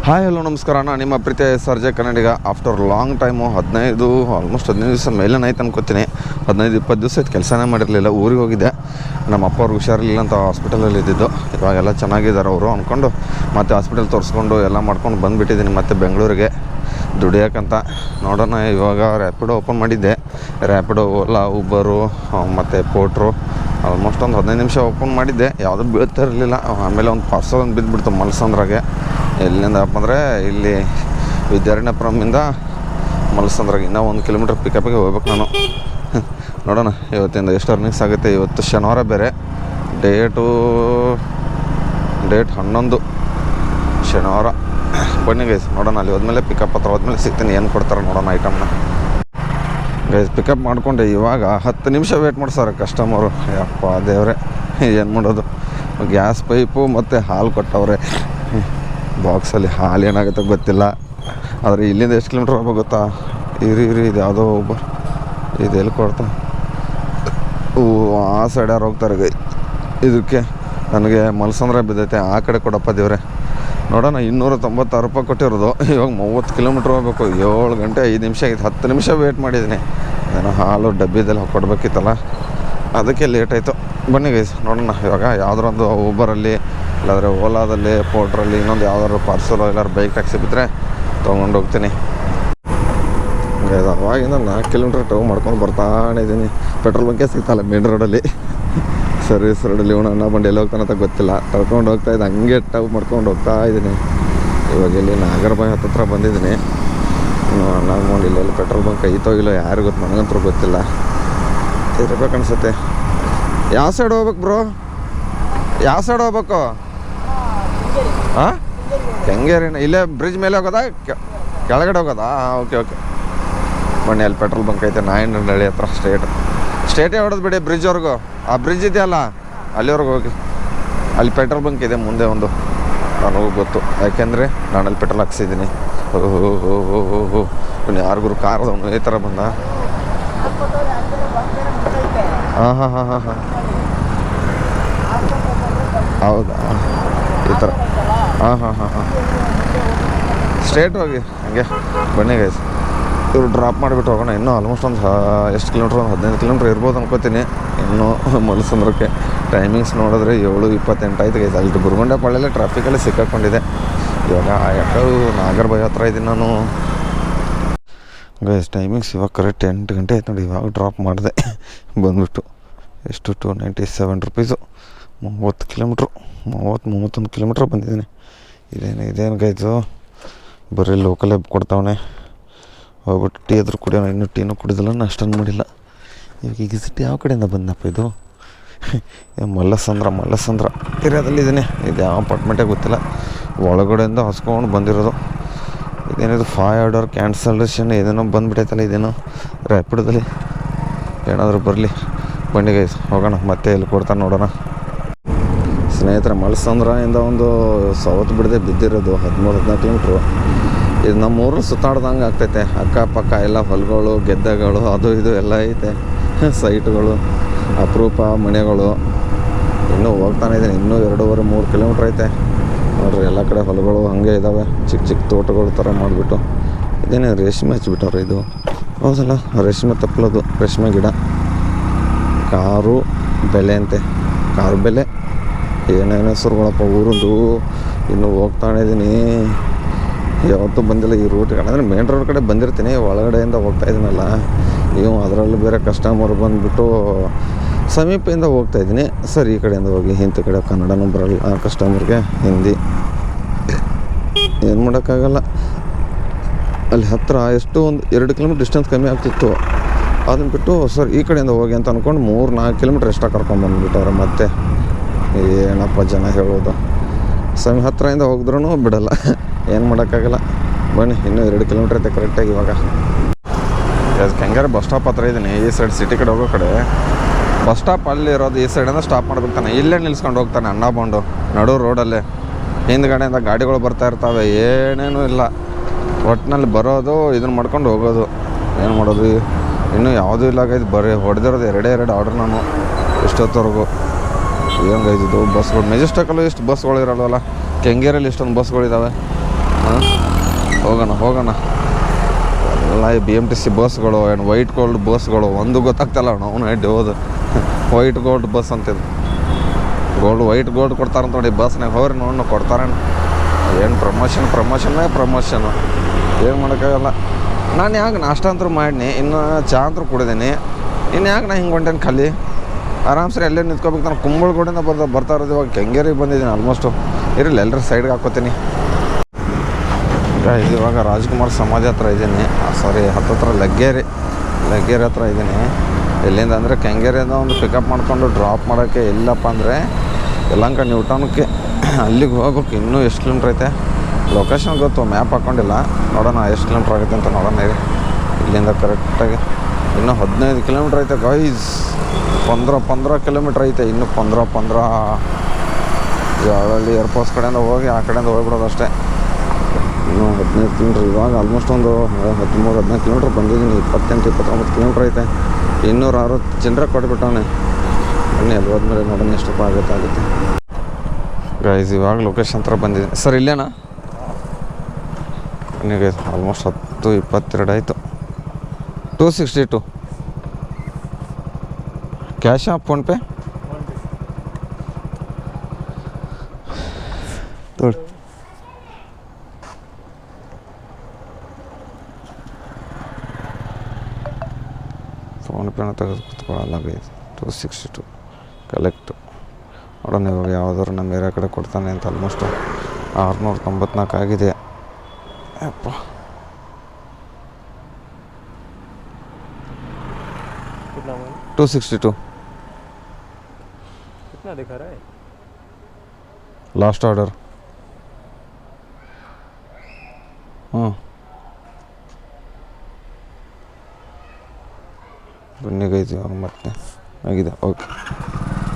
Hi hello ನಮಸ್ಕಾರ. ನಾನು ನಿಮ್ಮ ಪ್ರೀತಿಯ ಸರ್ಜೆ ಕನ್ನಡಿಗ. ಆಫ್ಟರ್ ಲಾಂಗ್ ಟೈಮು ಆಲ್ಮೋಸ್ಟ್ 15 ದಿವಸ ಮೇಲೇನೆ ಆಯ್ತು ಅನ್ಕೋತೀನಿ. 15-20 ದಿವಸ ಆಯ್ತು ಕೆಲಸನೇ ಮಾಡಿರಲಿಲ್ಲ. ಊರಿಗೆ ಹೋಗಿದ್ದೆ, ನಮ್ಮ ಅಪ್ಪ ಅವ್ರಿಗೆ ಹುಷಾರಿರಲಿಲ್ಲ ಅಂತ ಹಾಸ್ಪಿಟಲಲ್ಲಿ ಇದ್ದಿದ್ದು. ಇವಾಗೆಲ್ಲ ಚೆನ್ನಾಗಿದ್ದಾರೆ ಅವರು ಅಂದ್ಕೊಂಡು ಮತ್ತೆ ಹಾಸ್ಪಿಟಲ್ ತೋರಿಸ್ಕೊಂಡು ಎಲ್ಲ ಮಾಡ್ಕೊಂಡು ಬಂದುಬಿಟ್ಟಿದ್ದೀನಿ ಮತ್ತೆ ಬೆಂಗಳೂರಿಗೆ ದುಡಿಯೋಕ್ಕಂತ. ನೋಡೋಣ, ಇವಾಗ ರ್ಯಾಪಿಡೋ ಓಪನ್ ಮಾಡಿದ್ದೆ. ರ್ಯಾಪಿಡೋ, ಓಲಾ, ಊಬರು ಮತ್ತು ಪೋಟ್ರು ಆಲ್ಮೋಸ್ಟ್ ಒಂದು 15 ನಿಮಿಷ ಓಪನ್ ಮಾಡಿದ್ದೆ. ಯಾವುದೂ ಬೀಳ್ತಾ ಇರಲಿಲ್ಲ. ಆಮೇಲೆ ಒಂದು ಪಾರ್ಸಲ್ ಒಂದು ಬಿದ್ದುಬಿಡ್ತು ಮಲ್ಸಂದ್ರಾಗೆ. ಎಲ್ಲಿಂದಪ್ಪ ಅಂದರೆ ಇಲ್ಲಿ ವಿದ್ಯಾರಣ್ಯಪುರಮಿಂದ ಮಲ್ಸಂದ್ರಾಗೆ ಇನ್ನೂ 1 ಕಿಲೋಮೀಟ್ರ್ ಪಿಕಪ್ಪಿಗೆ ಹೋಗ್ಬೇಕು ನಾನು. ನೋಡೋಣ ಇವತ್ತಿಂದ ಎಷ್ಟು ಅರ್ನಿಂಗ್ಸ್ ಆಗುತ್ತೆ. ಇವತ್ತು ಶನಿವಾರ ಬೇರೆ, ಡೇಟ್ 11 ಶನಿವಾರ. ಬನ್ನಿ ಗೈಸ್ ನೋಡೋಣ. ಅಲ್ಲಿ ಹೋದ್ಮೇಲೆ ಪಿಕಪ್ ಹತ್ರ ಹೋದ್ಮೇಲೆ ಸಿಗ್ತೀನಿ, ಏನು ಕೊಡ್ತಾರೆ ನೋಡೋಣ ಐಟಮ್ನ. ಗೈಸ್ ಪಿಕಪ್ ಮಾಡಿಕೊಂಡೆ. ಇವಾಗ 10 ನಿಮಿಷ ವೇಟ್ ಮಾಡ್ಸಾರೆ ಕಸ್ಟಮರು. ಯಪ್ಪ ದೇವ್ರೆ, ಏನು ಮಾಡೋದು. ಗ್ಯಾಸ್ ಪೈಪು ಮತ್ತು ಹಾಲು ಕೊಟ್ಟವ್ರೆ ಬಾಕ್ಸಲ್ಲಿ. ಹಾಲು ಏನಾಗುತ್ತೆ ಗೊತ್ತಿಲ್ಲ. ಆದರೆ ಇಲ್ಲಿಂದ ಎಷ್ಟು ಕಿಲೋಮೀಟ್ರ್ ಹೋಗ್ಬೇಕು ಗೊತ್ತಾ? ಇರಿ ಇದು ಯಾವುದೋ ಇದು ಎಲ್ಲಿ ಕೊಡ್ತಾ ಆ ಸೈಡ್ ಯಾರು ಹೋಗ್ತಾರೆ ಗೈ. ಇದಕ್ಕೆ ನನಗೆ ಮಲ್ಸಂದ್ರ ಬಿದ್ದೈತೆ, ಆ ಕಡೆ ಕೊಡಪ್ಪ ದೇವ್ರೆ. ನೋಡೋಣ, 296 ರೂಪಾಯಿ ಕೊಟ್ಟಿರೋದು. ಇವಾಗ 30 ಕಿಲೋಮೀಟ್ರ್ ಹೋಗ್ಬೇಕು. 7 ಗಂಟೆ 5 ನಿಮಿಷ ಆಗಿತ್ತು. 10 ನಿಮಿಷ ವೇಟ್ ಮಾಡಿದ್ದೀನಿ. ಏನೋ ಹಾಲು ಡಬ್ಬಿದಲ್ಲಿ ಕೊಡಬೇಕಿತ್ತಲ್ಲ, ಅದಕ್ಕೆ ಲೇಟ್ ಆಯಿತು. ಬನ್ನಿ ಗೈಸ್ ನೋಡೋಣ. ಇವಾಗ ಯಾವುದಾರೊಂದು ಊಬರಲ್ಲಿ ಇಲ್ಲಾಂದರೆ ಓಲಾದಲ್ಲಿ ಪೋಟ್ರಲ್ಲಿ ಇನ್ನೊಂದು ಯಾವ್ದಾದ್ರು ಪಾರ್ಸಲು ಎಲ್ಲಾರು ಬೈಕ್ ಟ್ಯಾಕ್ಸಿ ಬಿದ್ದರೆ ತೊಗೊಂಡು ಹೋಗ್ತೀನಿ. ಗೈಸ್ ಅವಾಗಿಂದ 4 ಕಿಲೋಮೀಟ್ರ್ ಟವ್ ಮಾಡ್ಕೊಂಡು ಬರ್ತಾನೆ ಇದ್ದೀನಿ. ಪೆಟ್ರೋಲ್ ಬಂಕೇ ಸಿಗ್ತಾಯಿಲ್ಲ ಮೇನ್ ರೋಡಲ್ಲಿ. ಸರ್ವಿಸ್ ರೋಡಲ್ಲಿ ಅಣ್ಣ ಬಂಡಿ ಎಲ್ಲಿ ಹೋಗ್ತಾನೆ ಅಂತ ಗೊತ್ತಿಲ್ಲ. ತಳ್ಕೊಂಡು ಹೋಗ್ತಾಯಿದ್ದೆ, ಹಂಗೆ ಟವ್ ಮಾಡ್ಕೊಂಡು ಹೋಗ್ತಾ ಇದ್ದೀನಿ. ಇವಾಗ ಇಲ್ಲಿ ನಾಗರಬಾಯಿ ಹತ್ರ ಬಂದಿದ್ದೀನಿ. ಅಣ್ಣಾಗ್ಕೊಂಡು ಇಲ್ಲೆಲ್ಲ ಪೆಟ್ರೋಲ್ ಬಂಕ್ ಐತೋ ಇಲ್ಲೋ ಯಾರು ಗೊತ್ತು, ನನಗಂತೂ ಗೊತ್ತಿಲ್ಲ. ಇರ್ಬೇಕು ಅನ್ಸುತ್ತೆ. ಯಾವ ಸೈಡ್ ಹೋಗ್ಬೇಕು ಬ್ರೋ? ಯಾವ ಸೈಡ್ ಹೋಗ್ಬೇಕು? ಹಾಂ, ಕೆಂಗೇರಿನ? ಇಲ್ಲೇ ಬ್ರಿಡ್ಜ್ ಮೇಲೆ ಹೋಗೋದಾ ಕೆಳಗಡೆ ಹೋಗೋದಾ? ಓಕೆ. ಬನ್ನಿ, ಅಲ್ಲಿ ಪೆಟ್ರೋಲ್ ಬಂಕ್ ಐತೆ. ನಾಯನಹಳ್ಳಿ ಹತ್ರ ಸ್ಟೇಟೇ ಹೊಡೋದು ಬಿಡಿ ಬ್ರಿಡ್ಜ್ವರೆಗೂ. ಆ ಬ್ರಿಡ್ಜ್ ಇದೆಯಲ್ಲ ಅಲ್ಲಿವರೆಗೂ ಹೋಗಿ. ಅಲ್ಲಿ ಪೆಟ್ರೋಲ್ ಬಂಕ್ ಇದೆ ಮುಂದೆ ಒಂದು, ನನಗೂ ಗೊತ್ತು. ಯಾಕೆಂದರೆ ನಾನು ಅಲ್ಲಿ ಪೆಟ್ರೋಲ್ ಹಾಕ್ಸಿದ್ದೀನಿ. ಓಹೋ ಯಾರಿಗೂ ಕಾರ್ದವನು ಈ ಥರ ಬಂದ. ಹಾಂ ಹೌದಾ, ಈ ಥರ. ಹಾಂ ಸ್ಟ್ರೇಟ್ ಹೋಗಿ ಹಂಗೆ. ಬನ್ನಿ ಗೈಸ್, ಇವ್ರು ಡ್ರಾಪ್ ಮಾಡಿಬಿಟ್ಟು ಹೋಗೋಣ. ಇನ್ನೂ ಆಲ್ಮೋಸ್ಟ್ ಒಂದು ಎಷ್ಟು ಕಿಲೋಮೀಟ್ರ್, ಒಂದು 15 ಕಿಲೋಮೀಟ್ರ್ ಇರ್ಬೋದು ಅನ್ಕೋತೀನಿ ಇನ್ನೂ ಮಲ್ಸಂದ್ರಕ್ಕೆ. ಟೈಮಿಂಗ್ಸ್ ನೋಡಿದ್ರೆ 7:28 ಆಯ್ತು ಗೈಸ್. ಅಲ್ಲಿ ಬುರ್ಗುಂಡೆ ಪಾಳ್ಯಲ್ಲೇ ಟ್ರಾಫಿಕಲ್ಲಿ ಸಿಕ್ಕಾಕೊಂಡಿದೆ. ಇವಾಗ ಯಾಕೋ ನಾಗರಬಾಯಿ ಹತ್ರ ಇದ್ದೀನಿ ನಾನು ಗೈಸ್. ಟೈಮಿಂಗ್ಸ್ ಇವಾಗ ಕರೆಕ್ಟ್ 8 ಗಂಟೆ ಆಯ್ತು ನೋಡಿ. ಇವಾಗ ಡ್ರಾಪ್ ಮಾಡಿದೆ ಬಂದುಬಿಟ್ಟು. ಎಷ್ಟು 297 ರೂಪೀಸು. 30 ಕಿಲೋಮೀಟ್ರು, 31 ಕಿಲೋಮೀಟ್ರ್ ಬಂದಿದ್ದೀನಿ. ಇದೇನು ಗೈಸು, ಬರೀ ಲೋಕಲೇ ಕೊಡ್ತಾವನೆ. ಹೋಗ್ಬಿಟ್ಟು ಟೀ ಆದರೂ ಕುಡಿಯೋಣ. ಇನ್ನೂ ಟೀನೂ ಕುಡಿದಿಲ್ಲ, ನಾನು ಅಷ್ಟೊಂದು ಮಾಡಿಲ್ಲ. ಇವಾಗ ಎಕ್ಸಿಟ್ ಯಾವ ಕಡೆಯಿಂದ ಬಂದಪ್ಪ ಇದು? ಮಲ್ಲಸಂದ್ರ ಏರಿಯಾದಲ್ಲಿದ್ದೀನಿ. ಇದು ಯಾವ ಅಪಾರ್ಟ್ಮೆಂಟೇ ಗೊತ್ತಿಲ್ಲ. ಒಳಗಡೆಯಿಂದ ಹೊಸ್ಕೊಂಡು ಬಂದಿರೋದು. ಇದೇನಿದು 5 ಆರ್ಡರ್ ಕ್ಯಾನ್ಸಲೇಷನ್ ಏನೇನೋ ಬಂದುಬಿಟ್ಟೈತಲ್ಲ. ಇದೇನೋ ರ್ಯಾಪಿಡೋದಲ್ಲಿ ಏನಾದರೂ ಬರಲಿ. ಬನ್ನಿ ಗೈಸ್ ಹೋಗೋಣ. ಮತ್ತೆ ಎಲ್ಲಿ ಕೊಡ್ತಾನೆ ನೋಡೋಣ. ಸ್ನೇಹಿತರೆ, ಮಲ್ಸಂದ್ರದಿಂದ ಒಂದು ಸೌತ್ ಬಿಡದೆ ಬಿದ್ದಿರೋದು 13-14 ಕಿಲೋಮೀಟ್ರು. ಇದು ನಮ್ಮ ಊರಲ್ಲಿ ಸುತ್ತಾಡ್ದಂಗೆ ಆಗ್ತೈತೆ. ಅಕ್ಕಪಕ್ಕ ಎಲ್ಲ ಹೊಲಗಳು, ಗೆದ್ದೆಗಳು, ಅದು ಇದು ಎಲ್ಲ ಐತೆ. ಸೈಟ್ಗಳು, ಅಪರೂಪ ಮನೆಗಳು. ಇನ್ನೂ ಹೋಗ್ತಾನೆ ಇದ್ದೀನಿ. ಇನ್ನೂ 2.5-3 ಕಿಲೋಮೀಟ್ರ್ ಐತೆ ನೋಡ್ರಿ. ಎಲ್ಲ ಕಡೆ ಹೊಲಗಳು ಹಾಗೆ ಇದ್ದಾವೆ, ಚಿಕ್ಕ ತೋಟಗಳು ಥರ ಮಾಡಿಬಿಟ್ಟು. ಇದೇನೇ ರೇಷ್ಮೆ ಹಚ್ಬಿಟ್ಟವ್ರೆ. ಇದು ಹೌದಲ್ಲ, ರೇಷ್ಮೆ ತಪ್ಪಲದು, ರೇಷ್ಮೆ ಗಿಡ. ಕಾರು ಬೆಲೆ ಅಂತೆ, ಕಾರು ಬೆಲೆ ಏನೇನು ಹೆಸರುಗಳಪ್ಪ ಊರದ್ದು. ಇನ್ನೂ ಹೋಗ್ತಾನೆ ಇದ್ದೀನಿ. ಯಾವತ್ತೂ ಬಂದಿಲ್ಲ ಈ ರೂಟ್ಗೆ. ಅಂದರೆ ಮೇನ್ ರೋಡ್ ಕಡೆ ಬಂದಿರ್ತೀನಿ, ಒಳಗಡೆಯಿಂದ ಹೋಗ್ತಾ ಇದ್ದೀನಲ್ಲ. ನೀವು ಅದರಲ್ಲೂ ಬೇರೆ ಕಸ್ಟಮರ್ ಬಂದುಬಿಟ್ಟು ಸಮೀಪದಿಂದ ಹೋಗ್ತಾಯಿದ್ದೀನಿ. ಸರ್ ಈ ಕಡೆಯಿಂದ ಹೋಗಿ. ಇಂಥ ಕಡೆ ಕನ್ನಡನೂ ಬರಲ್ಲ ಆ ಕಸ್ಟಮರ್ಗೆ, ಹಿಂದಿ. ಏನು ಮಾಡೋಕ್ಕಾಗಲ್ಲ. ಅಲ್ಲಿ ಹತ್ತಿರ ಎಷ್ಟು ಒಂದು 2 ಕಿಲೋಮೀಟ್ರ್ ಡಿಸ್ಟೆನ್ಸ್ ಕಮ್ಮಿ ಆಗ್ತಿತ್ತು. ಅದನ್ನು ಬಿಟ್ಟು ಸರ್ ಈ ಕಡೆಯಿಂದ ಹೋಗಿ ಅಂತ ಅಂದ್ಕೊಂಡು 3-4 ಕಿಲೋಮೀಟ್ರ್ ಎಷ್ಟ ಕರ್ಕೊಂಡ್ಬಂದುಬಿಟ್ಟವ್ರೆ. ಮತ್ತೆ ಏನಪ್ಪ ಜನ ಹೇಳೋದು. ಹತ್ತಿರದಿಂದ ಹೋಗಿದ್ರೂ ಬಿಡಲ್ಲ, ಏನು ಮಾಡೋಕ್ಕಾಗಲ್ಲ. ಬನ್ನಿ, ಇನ್ನೂ 2 ಕಿಲೋಮೀಟ್ರ್ ಐತೆ ಕರೆಕ್ಟಾಗಿ. ಇವಾಗ ಕೆಂಗೇರಿ ಬಸ್ ಸ್ಟಾಪ್ ಹತ್ರ ಇದ್ದೀನಿ. ಈ ಸೈಡ್ ಸಿಟಿ ಕಡೆ ಹೋಗೋ ಕಡೆ ಬಸ್ ಸ್ಟಾಪ್ ಅಲ್ಲಿರೋದು. ಈ ಸೈಡಿಂದ ಸ್ಟಾಪ್ ಮಾಡ್ಬೇಕಾನೆ. ಇಲ್ಲೇ ನಿಲ್ಸ್ಕೊಂಡು ಹೋಗ್ತಾನೆ ಅಣ್ಣ ಬಂಡು ನಡು ರೋಡಲ್ಲೇ. ಹಿಂದ್ಗಡೆಯಿಂದ ಗಾಡಿಗಳು ಬರ್ತಾ ಇರ್ತವೆ, ಏನೇನೂ ಇಲ್ಲ. ಒಟ್ಟಿನಲ್ಲಿ ಬರೋದು, ಇದನ್ನು ಮಾಡ್ಕೊಂಡು ಹೋಗೋದು. ಏನು ಮಾಡೋದು, ಇನ್ನೂ ಯಾವುದೂ ಇಲ್ಲ ಗೈದು. ಬರೀ ಹೊಡೆದಿರೋದು 2 ಆರ್ಡ್ರ್ ನಾನು ಇಷ್ಟೊತ್ತವರೆಗೂ. ಏನು ಗೈದಿದ್ದು ಬಸ್ಗಳು. ಮೆಜೆಸ್ಟಿಕಲ್ಲೂ ಇಷ್ಟು ಬಸ್ಗಳು ಇರೋಲ್ವಲ್ಲ, ಕೆಂಗೇರಿಯಲ್ಲಿ ಇಷ್ಟೊಂದು ಬಸ್ಗಳಿದ್ದಾವೆ. ಹಾಂ ಹೋಗೋಣ ಎಲ್ಲ ಈ BMTC ಬಸ್ಗಳು ಏನು ವೈಟ್ ಗೋಲ್ಡ್ ಬಸ್ಗಳು ಒಂದು ಗೊತ್ತಾಗ್ತಲ್ಲ ನಾವು ಎಡ್ಡಿ ಹೋದು ವೈಟ್ ಗೋಲ್ಡ್ ಬಸ್ ಅಂತಿದ್ದು ವೈಟ್ ಗೋಲ್ಡ್ ಕೊಡ್ತಾರಂತ ನೋಡಿ ಬಸ್ನಾಗ ಹೋಗ್ರಿ ನೋಡು ಕೊಡ್ತಾರೇನು ಏನು ಪ್ರಮೋಷನ್ನು ಏನು ಮಾಡೋಕ್ಕಾಗಲ್ಲ. ನಾನು ಯಾಕೆ ನಾಷ್ಟ ಅಂತೂ ಮಾಡಿನಿ, ಇನ್ನು ಚಹಾ ಅಂತೂ ಕುಡಿದೀನಿ, ಇನ್ನು ಯಾಕೆ ನಾನು ಹಿಂಗೆ ಹೊಂಟೇನೆ ಖಾಲಿ ಆರಾಮ್ಸರಿ ಎಲ್ಲೇ ನಿಂತ್ಕೋಬೇಕು. ನಾನು ಕುಂಬಳಗೋಡಿಂದ ಬರ್ತಾ ಇರೋದು, ಇವಾಗ ಕೆಂಗೇರಿಗೆ ಬಂದಿದ್ದೀನಿ ಆಲ್ಮೋಸ್ಟು. ಇರಲಿ ಎಲ್ಲರೂ ಸೈಡ್ಗೆ ಹಾಕ್ಕೋತೀನಿ. ಇವಾಗ ರಾಜ್ಕುಮಾರ್ ಸಮಾಧಿ ಹತ್ರ ಇದ್ದೀನಿ, ಸಾರಿ ಹತ್ತತ್ರ ಲಗ್ಗೇರಿ ಹತ್ರ ಇದ್ದೀನಿ. ಎಲ್ಲಿಂದ ಅಂದರೆ ಕೆಂಗೇರಿಯಿಂದ ಒಂದು ಪಿಕಪ್ ಮಾಡ್ಕೊಂಡು ಡ್ರಾಪ್ ಮಾಡೋಕ್ಕೆ ಎಲ್ಲಪ್ಪ ಅಂದರೆ ಯಲಹಂಕ ನ್ಯೂಟೌನ್ಗೆ ಅಲ್ಲಿಗೆ ಹೋಗ್ಬೇಕು. ಇನ್ನೂ ಎಷ್ಟು ಕಿಲೋಮೀಟ್ರ್ ಐತೆ ಲೊಕೇಶನ್ ಗೊತ್ತು, ಮ್ಯಾಪ್ ಹಾಕ್ಕೊಂಡಿಲ್ಲ, ನೋಡೋಣ ಎಷ್ಟು ಕಿಲೋಮೀಟ್ರ್ ಆಗುತ್ತೆ ಅಂತ ನೋಡೋಣ. ಇಲ್ಲಿಂದ ಕರೆಕ್ಟಾಗಿ ಇನ್ನೂ 15 ಕಿಲೋಮೀಟ್ರ್ ಐತೆ ಗೈಸ್. 15 ಕಿಲೋಮೀಟ್ರ್ ಐತೆ ಇನ್ನೂ 15 ಯಾವಳ್ಳಿ ಏರ್ಪೋರ್ಟ್ಸ್ ಕಡೆಯಿಂದ ಹೋಗಿ ಆ ಕಡೆಯಿಂದ ಹೋಗ್ಬಿಡೋದು ಅಷ್ಟೇ. ಇನ್ನೂ 15 ಕಿಲೋಮೀಟ್ರ್. ಇವಾಗ ಆಲ್ಮೋಸ್ಟ್ ಒಂದು 13-14 ಕಿಲೋಮೀಟ್ರ್ ಬಂದಿದ್ದೀನಿ. 28-29 ಕಿಲೋಮೀಟ್ರ್ ಐತೆ. 260 ಚಿಲ್ಲರೆ ಕೊಟ್ಬಿಟ್ಟವನೆ. ಬನ್ನಿ ಅಲ್ಲಿ ಹೋದ್ಮೇಲೆ ನೋಡೋಣ ಎಷ್ಟಪ್ಪ ಆಗುತ್ತೆ. ಗೈಸ್ ಇವಾಗ ಲೊಕೇಶನ್ ಹತ್ರ ಬಂದಿದ್ದೀನಿ ಸರ್. ಇಲ್ಲೇನಾ ಬನ್ನಿ ಗೈಸ್, ಆಲ್ಮೋಸ್ಟ್ 10-22 ಆಯಿತು. 262 ಕ್ಯಾಶಾ ಫೋನ್ಪೇ ತೋಡಿ. ಫೋನ್ಪೇನ ತೆಗೆದು ಕೂತ್ಕೊಳ್ಳಲ್ಲ ಗೈಸ್. 262 ಕಲೆಕ್ಟು. ನೋಡೋಣ ಇವಾಗ ಯಾವುದಾದ್ರು ನಮ್ಮ ಏರಿಯಾ ಕಡೆ ಕೊಡ್ತಾನೆ ಅಂತ. ಆಲ್ಮೋಸ್ಟ್ 694 ಆಗಿದೆ. ಅಪ್ಪ कितना 262 कितना दिखा रहा है? Last order. ಹಾಂ ಬನ್ನಿ ಗೈಸ್ ಇವಾಗ ಮತ್ತೆ ಆಗಿದೆ. ಓಕೆ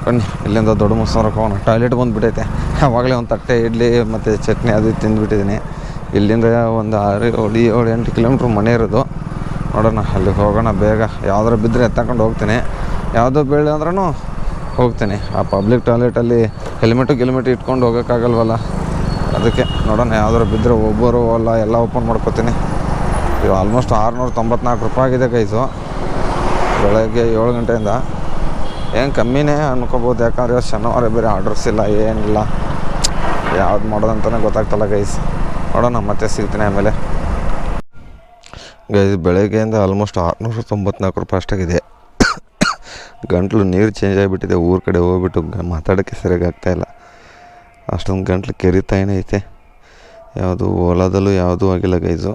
ಬನ್ನಿ ಇಲ್ಲಿಂದ ದೊಡ್ಡ ಮಸಾರಕ್ಕೆ ಹೋಗೋಣ. ಟಾಯ್ಲೆಟ್ ಬಂದುಬಿಟ್ಟೈತೆ. ಆವಾಗಲೇ ಒಂದು ತಟ್ಟೆ ಇಡ್ಲಿ ಮತ್ತು ಚಟ್ನಿ ಅದು ತಿಂದುಬಿಟ್ಟಿದ್ದೀನಿ. ಇಲ್ಲಿಂದ ಒಂದು 6-7-8 ಕಿಲೋಮೀಟ್ರ್ ಮನೆ ಇರೋದು. ನೋಡೋಣ ಅಲ್ಲಿಗೆ ಹೋಗೋಣ ಬೇಗ. ಯಾವ್ದಾರು ಬಿದ್ದರೆ ಎತ್ತಕೊಂಡು ಹೋಗ್ತೀನಿ, ಯಾವುದೋ ಬೇಡ ಅಂದ್ರೂ ಹೋಗ್ತೀನಿ. ಆ ಪಬ್ಲಿಕ್ ಟಾಯ್ಲೆಟಲ್ಲಿ ಹೆಲ್ಮೆಟ್ ಇಟ್ಕೊಂಡು ಹೋಗೋಕ್ಕಾಗಲ್ವಲ್ಲ, ಅದಕ್ಕೆ ನೋಡೋಣ ಯಾವ್ದಾರು ಬಿದ್ದರೆ ಒಬ್ಬರು ಅಲ್ಲ ಎಲ್ಲ ಓಪನ್ ಮಾಡ್ಕೋತೀನಿ. ಇದು ಆಲ್ಮೋಸ್ಟ್ 694 ರೂಪಾಯಿ ಆಗಿದೆ ಗೈಸು. ಬೆಳಗ್ಗೆ 7 ಗಂಟೆಯಿಂದ ಏನು ಕಮ್ಮಿನೇ ಅನ್ಕೋಬೋದು, ಯಾಕಂದರೆ ಶನಿವಾರ ಬೇರೆ ಆರ್ಡರ್ಸ್ ಇಲ್ಲ ಏನಿಲ್ಲ. ಯಾವ್ದು ಮಾಡೋದಂತಲೇ ಗೊತ್ತಾಗ್ತಲ್ಲ ಗೈಸ್. ನೋಡೋಣ ಮತ್ತೆ ಸಿಗ್ತೀನಿ ಆಮೇಲೆ. ಗೈಸ್ ಬೆಳಗ್ಗೆಯಿಂದ ಆಲ್ಮೋಸ್ಟ್ 694 ರೂಪಾಯಿ ಅಷ್ಟಾಗಿದೆ. ಗಂಟ್ಲು ನೀರು ಚೇಂಜ್ ಆಗಿಬಿಟ್ಟಿದೆ. ಊರ ಕಡೆ ಹೋಗ್ಬಿಟ್ಟು ಮಾತಾಡೋಕ್ಕೆ ಸರಿಯಾಗಿ ಆಗ್ತಾಯಿಲ್ಲ. ಅಷ್ಟೊಂದು ಗಂಟ್ಲು ಕೆರಿತಾನೇ ಐತೆ. ಯಾವುದು ಓಲಾದಲ್ಲೂ ಯಾವುದೂ ಆಗಿಲ್ಲ ಗೈಸು.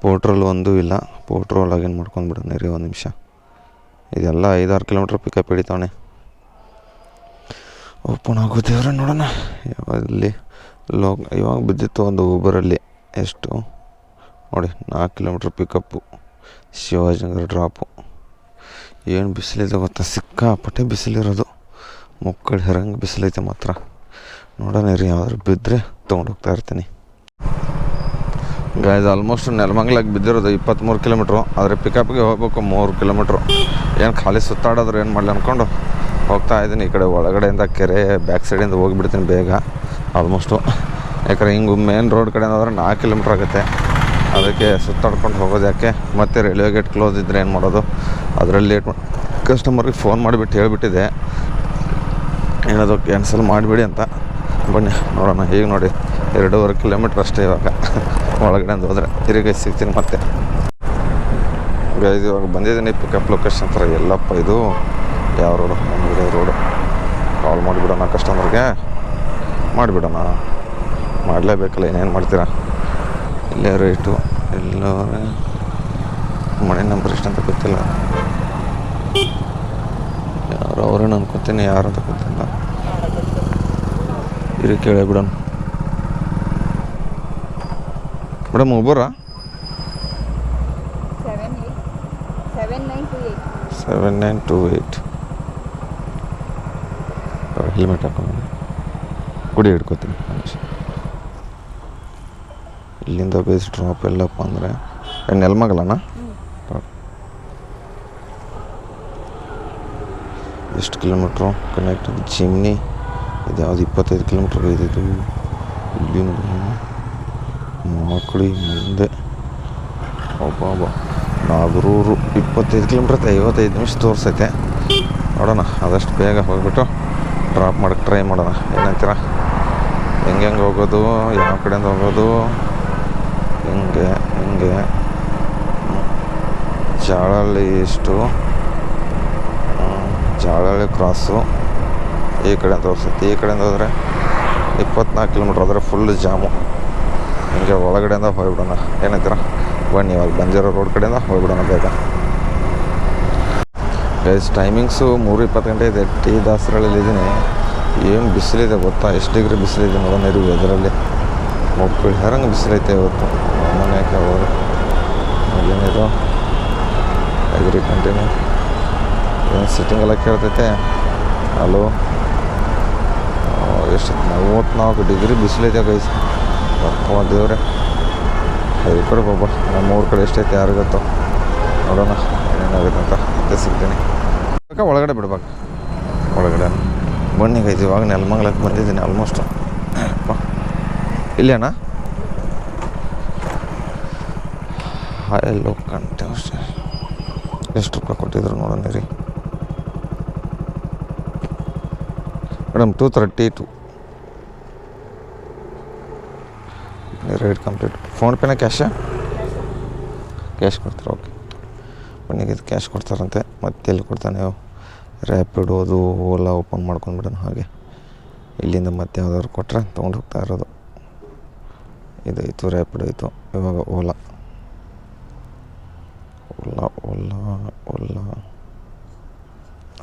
ಪೋಟ್ರೋಲ್ ಒಂದೂ ಇಲ್ಲ. ಪೋಟ್ರೋಲ್ ಲಾಗಿನ್ ಮಾಡ್ಕೊಂಡ್ಬಿಡೋಣ ರೀ ಒಂದು ನಿಮಿಷ. ಇದೆಲ್ಲ 5-6 ಕಿಲೋಮೀಟ್ರ್ ಪಿಕಪ್ ಹಿಡಿತಾವಣೆ. ಓಪನ್ ಆಗೋದೇವ್ರೆ ನೋಡೋಣ. ಯಾವಲ್ಲಿ ಇವಾಗ ಬಿದ್ದಿತ್ತು ಒಂದು ಊಬರಲ್ಲಿ. ಎಷ್ಟು ನೋಡಿ 4 ಕಿಲೋಮೀಟ್ರ್ ಪಿಕಪ್ಪು. ಶಿವಾಜಿನಗರ ಡ್ರಾಪು. ಏನು ಬಿಸಿಲಿದೆ ಗೊತ್ತಾ, ಸಿಕ್ಕಾಪಟ್ಟೆ ಬಿಸಿಲಿರೋದು. ಮುಕ್ಕಳು ಹೆರಂಗೆ ಬಿಸಿಲೈತೆ ಮಾತ್ರ. ನೋಡೋಣ ರೀ ಯಾವ್ದಾದ್ರು ಬಿದ್ದರೆ ತೊಗೊಂಡೋಗ್ತಾ ಇರ್ತೀನಿ. ಗಾಯ್ದು ಆಲ್ಮೋಸ್ಟ್ ನೆಲಮಂಗ್ಲಾಗಿ ಬಿದ್ದಿರೋದು 23 ಕಿಲೋಮೀಟ್ರು. ಆದರೆ ಪಿಕಪ್ಗೆ ಹೋಗ್ಬೇಕು 3 ಕಿಲೋಮೀಟ್ರು. ಏನು ಖಾಲಿ ಸುತ್ತಾಡೋದ್ರು ಏನು ಮಾಡಲಿ ಅಂದ್ಕೊಂಡು ಹೋಗ್ತಾ ಇದ್ದೀನಿ. ಈ ಕಡೆ ಒಳಗಡೆಯಿಂದ ಕೆರೆ ಬ್ಯಾಕ್ ಸೈಡಿಂದ ಹೋಗಿಬಿಡ್ತೀನಿ ಬೇಗ ಆಲ್ಮೋಸ್ಟು. ಯಾಕಂದರೆ ಹಿಂಗೆ ಮೇನ್ ರೋಡ್ ಕಡೆಯಿಂದ ಹೋದ್ರೆ 4 ಕಿಲೋಮೀಟ್ರ್ ಆಗುತ್ತೆ. ಅದಕ್ಕೆ ಸುತ್ತಾಡ್ಕೊಂಡು ಹೋಗೋದು ಯಾಕೆ. ಮತ್ತು ರೈಲ್ವೆ ಗೇಟ್ ಕ್ಲೋಸ್ ಇದ್ದರೆ ಏನು ಮಾಡೋದು, ಅದರಲ್ಲಿ ಲೇಟ್ ಕಸ್ಟಮರ್ಗೆ ಫೋನ್ ಮಾಡಿಬಿಟ್ಟು ಹೇಳಿಬಿಟ್ಟಿದೆ ಏನದು ಕ್ಯಾನ್ಸಲ್ ಮಾಡಿಬಿಡಿ ಅಂತ. ಬನ್ನಿ ನೋಡೋಣ. ಈಗ ನೋಡಿ 2.5 ಕಿಲೋಮೀಟ್ರ್ ಅಷ್ಟೇ ಇವಾಗ ಒಳಗಡೆಯಿಂದ ಹೋದರೆ. ತಿರುಗಿ ಸಿಗ್ತೀನಿ ಮತ್ತೆ. ಗೈಸ್ ಇವಾಗ ಬಂದಿದ್ದೀನಿ ಪಿಕಪ್ ಲೊಕೇಶನ್ ಹತ್ರ. ಎಲ್ಲಪ್ಪ ಇದು ಯಾವ ರೋಡು? ನಮಗೆ ರೋಡು. ಕಾಲ್ ಮಾಡಿಬಿಡೋಣ ಕಸ್ಟಮರ್ಗೆ. ಮಾಡಿಬಿಡೋಣ, ಮಾಡಲೇಬೇಕಲ್ಲ, ಇನ್ನೇನು ಮಾಡ್ತೀರಾ. ಇಲ್ಲೇ ರೇಟು ಎಲ್ಲೋ ಮನೆ ನಂಬರ್ ಎಷ್ಟು ಅಂತ ಗೊತ್ತಿಲ್ಲ. ಯಾರು ಅವ್ರೇನು ಅನ್ಕೋತೀನಿ, ಯಾರು ಅಂತ ಗೊತ್ತಿಲ್ಲ. ಇರಿ ಕೇಳಿ ಬಿಡೋಣ. ಮೇಡಮ್ ಒಬ್ಬರಾ? 7928. ಹೆಲ್ಮೆಟ್ ಹಾಕೊಂಡು ಗುಡಿ ಹಿಡ್ಕೋತೀನಿ. ಇಲ್ಲಿಂದ ಬೇಸ್ ಡ್ರಾಪ್ ಎಲ್ಲಪ್ಪ ಅಂದರೆ ನೆಲಮಂಗಲನ. ಎಷ್ಟು ಕಿಲೋಮೀಟ್ರು ಕನೆಕ್ಟ್ ಚಿಮ್ನಿ. ಇದು ಯಾವುದು 25 ಕಿಲೋಮೀಟ್ರ್ ಇದು. ಇಲ್ಲಿ ಮಕ್ಕಳಿ ಮುಂದೆ ಒಬ್ಬ ನಾಗರೂರು 25 ಕಿಲೋಮೀಟ್ರ್ 55 ನಿಮಿಷ ತೋರಿಸೈತೆ. ನೋಡೋಣ ಆದಷ್ಟು ಬೇಗ ಹೋಗ್ಬಿಟ್ಟು ಡ್ರಾಪ್ ಮಾಡೋಕ್ಕೆ ಟ್ರೈ ಮಾಡೋಣ. ಏನಂತೀರ? ಹೆಂಗೆ ಹೋಗೋದು, ಯಾವ ಕಡೆಯಿಂದ ಹೋಗೋದು, ಹಿಂಗೆ ಜಾಳಹಳ್ಳಿ ಇಷ್ಟು ಜಾಳಹಳ್ಳಿ ಕ್ರಾಸು ಈ ಕಡೆ ತೋರಿಸುತ್ತೆ. ಈ ಕಡೆಯಿಂದ ಹೋದರೆ 24 ಕಿಲೋಮೀಟ್ರ್ ಆದರೆ ಫುಲ್ ಜಾಮು. ಹಿಂಗೆ ಒಳಗಡೆಯಿಂದ ಹೋಗ್ಬಿಡೋಣ. ಏನಂತೀರ? ಬನ್ನಿ, ಇವಾಗ ಬಂದಿರೋ ರೋಡ್ ಕಡೆಯಿಂದ ಹೋಗ್ಬಿಡೋಣ ಬೇಗ. ಗೈಸ್ ಟೈಮಿಂಗ್ಸು 3:20 ಗಂಟೆ ಇದೆ. ಟಿ ದಾಸರಳ್ಳಿದ್ದೀನಿ. ಏನು ಬಿಸಿಲಿದೆ ಗೊತ್ತಾ? ಎಷ್ಟು ಡಿಗ್ರಿ ಬಿಸಿಲಿದೆ ನೋಡೋಣ ಇರು ವೆದರಲ್ಲಿ. ಮಕ್ಕಳು ಹೆರಂಗೆ ಬಿಸಿಲೈತೆ ಇವತ್ತು. ಮನೆ ಯಾಕೆ ಅವರು ಏನಿದು ಅಗ್ರಿ ಕಂಟಿನ್ಯೂ ಏನು ಸಿಟ್ಟಿಂಗೆಲ್ಲ ಕೇಳ್ತೈತೆ. ಹಲೋ, ಎಷ್ಟು 44 ಡಿಗ್ರಿ ಬಿಸಿಲಿದೆ ಗೈಸ್. ದೇವ್ರೆ ಈ ಕಡೆ ಬಾಬಾ, ನಮ್ಮ ಊರ ಕಡೆ ಎಷ್ಟೈತೆ ಯಾರು ಗೊತ್ತೋ. ನೋಡೋಣ ಏನೇನಾಗುತ್ತೆ ಅಂತ ಮತ್ತೆ ಸಿಗ್ತೀನಿ. ಒಳಗಡೆ ಬಿಡ್ಬೇಕು. ಒಳಗಡೆ ಬನ್ನಿ ಗೈಸ್, ಇವಾಗ ನೆಲಮಂಗಲಕ್ಕೆ ಬಂದಿದ್ದೀನಿ ಆಲ್ಮೋಸ್ಟ್. ಇಲ್ಲಿ ಅಣ್ಣ ಹಾಯ್ ಕಂಟೆ ಅಷ್ಟೇ. ಎಷ್ಟು ರೂಪಾಯಿ ಕೊಟ್ಟಿದ್ರು ನೋಡೋಣ ರೀ ಮೇಡಮ್. 232 ride complete. ಫೋನ್ಪೇನ ಕ್ಯಾಶಾ? ಕ್ಯಾಶ್ ಕೊಡ್ತಾರೆ. ಓಕೆ ಬನ್ನಿ, ಇದು ಕ್ಯಾಶ್ ಕೊಡ್ತಾರಂತೆ. ಮತ್ತೆ ಎಲ್ಲಿ ಕೊಡ್ತಾನೆ? ರ್ಯಾಪಿಡೋ ಅದು ಓಲಾ ಓಪನ್ ಮಾಡ್ಕೊಂಡ್ಬಿಡೋಣ. ಹಾಗೆ ಇಲ್ಲಿಂದ ಮತ್ತೆ ಯಾವ್ದಾದ್ರು ಕೊಟ್ಟರೆ ತೊಗೊಂಡು ಹೋಗ್ತಾ ಇರೋದು. ಇದಾಯಿತು, ರ್ಯಾಪಿಡೋ ಆಯಿತು. ಇವಾಗ ಓಲಾ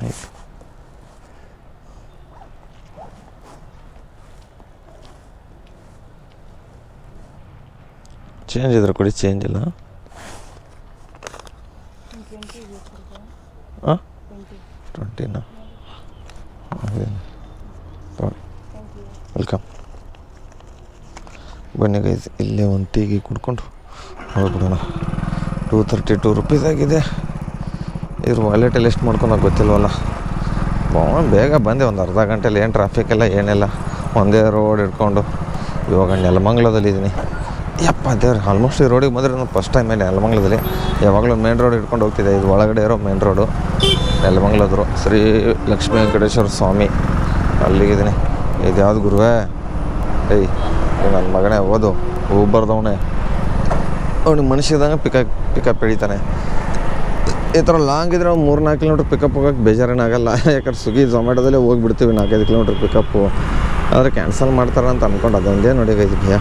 ಆಯಿತು. ಚೇಂಜ್ ಇದ್ರೆ ಕೊಡಿ. ಚೇಂಜ್ ಇಲ್ಲ. ಹಾಂ 20ನಾ? ವೆಲ್ಕಮ್. ಬನ್ನಿ ಗೈಸ್, ಇಲ್ಲೇ ಒಂದು ಟೀಗಿ ಕುಡ್ಕೊಂಡು ಹೋಗ್ಬಿಡೋಣ. 232 ರುಪೀಸ್ ಆಗಿದೆ. ಇದ್ರ ವಾಲೆಟಲ್ಲಿ ಎಷ್ಟು ಮಾಡ್ಕೊಳಕ್ಕೆ ಗೊತ್ತಿಲ್ವಲ್ಲ. ಬೇಗ ಬಂದೆ, ಒಂದು ಅರ್ಧ ಗಂಟೆಲಿ. ಏನು ಟ್ರಾಫಿಕ್ ಎಲ್ಲ ಏನಿಲ್ಲ, ಒಂದೇ ರೋಡ್ ಹಿಡ್ಕೊಂಡು. ಇವಾಗ ನೆಲಮಂಗಲದಲ್ಲಿದ್ದೀನಿ. ಯಪ್ಪ ದೇವ್ರು, ಆಲ್ಮೋಸ್ಟ್ ಈ ರೋಡಿಗೆ ಬಂದರೆ ನಾನು ಫಸ್ಟ್ ಟೈಮ್ ನೆಲಮಂಗಲದಲ್ಲಿ. ಯಾವಾಗಲೂ ಮೇನ್ ರೋಡ್ ಹಿಡ್ಕೊಂಡು ಹೋಗ್ತಿದ್ದೆ. ಇದು ಒಳಗಡೆ ಇರೋ ಮೇನ್ ರೋಡು ನೆಲಮಂಗಲದ್ರು. ಶ್ರೀ ಲಕ್ಷ್ಮೀ ವೆಂಕಟೇಶ್ವರ ಸ್ವಾಮಿ ಅಲ್ಲಿಗಿದ್ದೀನಿ. ಇದು ಯಾವ್ದು ಗುರುವೇ? ಏಯ್ ನನ್ನ ಮಗನೇ ಓದು ಬರ್ದವನೇ. ಅವ್ನಿಗೆ ಮನುಷ್ಯದಂಗೆ ಪಿಕಪ್ ಹಿಡಿತಾನೆ. ಈ ಥರ ಲಾಂಗ್ ಇದ್ದರೆ 3-4 ಕಿಲೋಮೀಟ್ರ್ ಪಿಕಪ್ ಹೋಗೋಕ್ಕೆ ಬೇಜಾರೇನಾಗಲ್ಲ. ಯಾಕಂದ್ರೆ ಸ್ವಿಗ್ಗಿ ಝೊಮ್ಯಾಟೋದಲ್ಲೇ ಹೋಗಿಬಿಡ್ತೀವಿ 4-5 ಕಿಲೋಮೀಟ್ರ್ ಪಿಕಪ್ಪು. ಆದರೆ ಕ್ಯಾನ್ಸಲ್ ಮಾಡ್ತಾರೆ ಅಂತ ಅಂದ್ಕೊಂಡು ಅದೊಂದೇ ನೋಡಿ ಗೈಸ್ ಭಯ.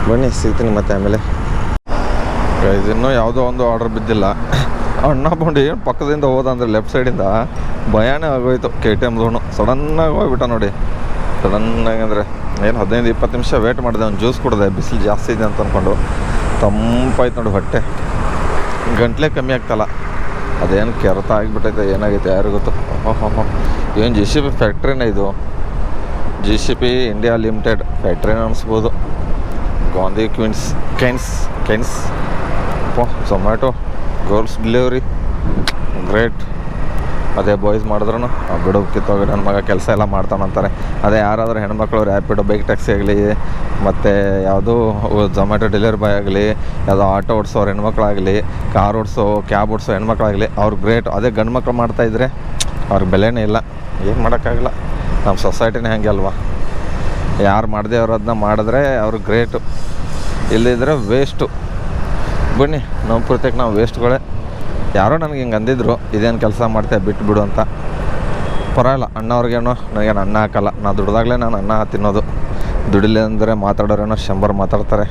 ಬನ್ನಿ ಸಿಗ್ತೀನಿ ಮತ್ತೆ ಆಮೇಲೆ. ಗೈಸ್ ಇನ್ನೂ ಯಾವುದೋ ಒಂದು ಆರ್ಡ್ರ್ ಬಿದ್ದಿಲ್ಲ. ಅಣ್ಣ ಬಂದು ಏನು ಪಕ್ಕದಿಂದ ಹೋದ ಅಂದರೆ ಲೆಫ್ಟ್ ಸೈಡಿಂದ ಭಯನೇ ಆಗೋಯ್ತು. KTM ಝೋನು ಸಡನ್ನಾಗಿ ಹೋಗ್ಬಿಟ್ಟ ನೋಡಿ. ಸಡನ್ನಾಗಿ ಅಂದರೆ ಏನು 15-20 ನಿಮಿಷ ವೇಟ್ ಮಾಡಿದೆ. ಒಂದು ಜ್ಯೂಸ್ ಕುಡಿದೆ, ಬಿಸಿಲು ಜಾಸ್ತಿ ಇದೆ ಅಂತ ಅಂದ್ಕೊಂಡು. ತಂಪಾಯ್ತು ನೋಡಿ ಹೊಟ್ಟೆ. ಗಂಟ್ಲೆ ಕಮ್ಮಿ ಆಗ್ತಲ್ಲ, ಅದೇನು ಕೆರೆತ ಆಗಿಬಿಟ್ಟೈತೆ, ಏನಾಗೈತೆ ಯಾರು ಗೊತ್ತು. ಏನು JCB ಫ್ಯಾಕ್ಟ್ರಿನೇ ಇದು. JCB ಇಂಡಿಯಾ ಲಿಮಿಟೆಡ್ ಫ್ಯಾಕ್ಟ್ರಿನ ಅನಿಸ್ಬೋದು. ಗಾಂಧಿ ಕೈನ್ಸ್ ಝೊಮ್ಯಾಟೊ ಗರ್ಲ್ಸ್ ಡೆಲಿವರಿ ಗ್ರೇಟ್. ಅದೇ ಬಾಯ್ಸ್ ಮಾಡಿದ್ರು ಬಿಡು ಕಿತ್ತೋಗಿ ನನ್ನ ಮಗ ಕೆಲಸ ಎಲ್ಲ ಮಾಡ್ತಾನಂತಾರೆ. ಅದೇ ಯಾರಾದರೂ ಹೆಣ್ಮಕ್ಳು ರ್ಯಾಪಿಡೋ, ಬೈಕ್ ಟ್ಯಾಕ್ಸಿ ಆಗಲಿ, ಮತ್ತು ಯಾವುದೋ ಝೊಮ್ಯಾಟೊ ಡೆಲಿವರಿ ಬಾಯ್ ಆಗಲಿ, ಯಾವುದೋ ಆಟೋ ಓಡಿಸೋರು ಹೆಣ್ಮಕ್ಳಾಗಲಿ, ಕಾರ್ ಓಡಿಸೋ, ಕ್ಯಾಬ್ ಓಡಿಸೋ ಹೆಣ್ಮಕ್ಳಾಗಲಿ, ಅವ್ರು ಗ್ರೇಟ್. ಅದೇ ಗಂಡು ಮಕ್ಳು ಮಾಡ್ತಾಯಿದ್ರೆ ಅವ್ರಿಗೆ ಬೆಲೆನೇ ಇಲ್ಲ. ಏನು ಮಾಡೋಕ್ಕಾಗಲ್ಲ, ನಮ್ಮ ಸೊಸೈಟಿನೇ ಹಾಗೆ ಅಲ್ವಾ. ಯಾರು ಮಾಡದೆ ಅವ್ರು ಅದನ್ನ ಮಾಡಿದ್ರೆ ಅವರು ಗ್ರೇಟು, ಇಲ್ಲಿದ್ದರೆ ವೇಸ್ಟು. ಬನ್ನಿ, ನಮ್ಮ ಪ್ರತ್ಯೇಕ ನಾವು ವೇಸ್ಟ್ಗಳೇ. ಯಾರೋ ನನಗೆ ಹಿಂಗೆ ಅಂದಿದ್ರು, ಇದೇನು ಕೆಲಸ ಮಾಡ್ತೇವೆ ಬಿಟ್ಬಿಡು ಅಂತ. ಪರವಾಗಿಲ್ಲ, ಅಣ್ಣವ್ರಿಗೇನೋ ನನಗೇನು ಅನ್ನ ಹಾಕಲ್ಲ. ನಾನು ದುಡ್ದಾಗಲೇ ನಾನು ಅನ್ನ ತಿನ್ನೋದು. ದುಡಿಲಿ ಅಂದರೆ ಮಾತಾಡೋರೇನೋ 100 ಮಾತಾಡ್ತಾರೆ.